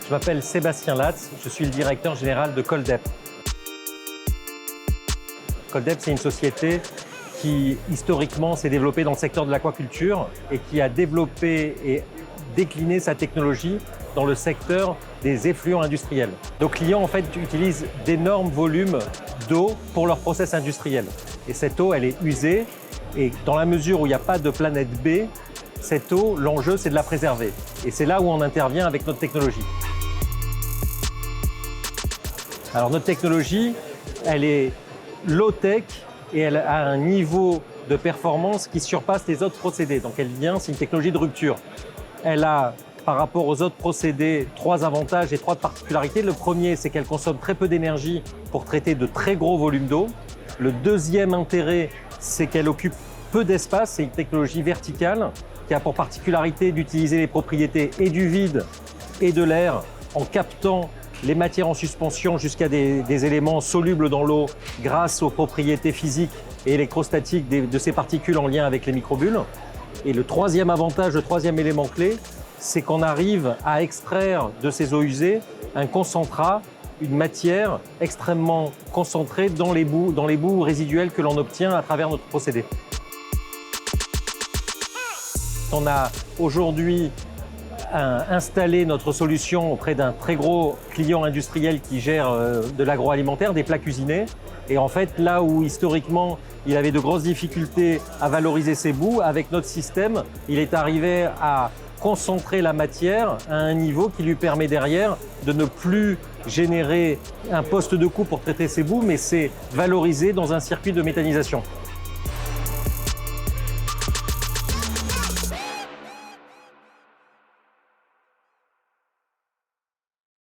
Je m'appelle Sébastien Latz, je suis le directeur général de Coldep. Coldep, c'est une société qui, historiquement, s'est développée dans le secteur de l'aquaculture et qui a développé et décliné sa technologie dans le secteur des effluents industriels. Nos clients, en fait, utilisent d'énormes volumes d'eau pour leur process industriel. Et cette eau, elle est usée. Et dans la mesure où il n'y a pas de planète B, cette eau, l'enjeu, c'est de la préserver. Et c'est là où on intervient avec notre technologie. Alors, notre technologie, elle est low-tech et elle a un niveau de performance qui surpasse les autres procédés. Donc, c'est une technologie de rupture. Elle a, par rapport aux autres procédés, 3 avantages et 3 particularités. Le premier, c'est qu'elle consomme très peu d'énergie pour traiter de très gros volumes d'eau. Le deuxième intérêt, c'est qu'elle occupe peu d'espace. C'est une technologie verticale qui a pour particularité d'utiliser les propriétés et du vide et de l'air en captant les matières en suspension jusqu'à des éléments solubles dans l'eau grâce aux propriétés physiques et électrostatiques de ces particules en lien avec les microbules. Et le troisième avantage, le troisième élément clé, c'est qu'on arrive à extraire de ces eaux usées un concentrat, une matière extrêmement concentrée dans les boues résiduelles que l'on obtient à travers notre procédé. On a aujourd'hui installé notre solution auprès d'un très gros client industriel qui gère de l'agroalimentaire, des plats cuisinés. Et en fait, là où historiquement, il avait de grosses difficultés à valoriser ses boues, avec notre système, il est arrivé à concentrer la matière à un niveau qui lui permet derrière de ne plus générer un poste de coût pour traiter ses boues, mais c'est valorisé dans un circuit de méthanisation.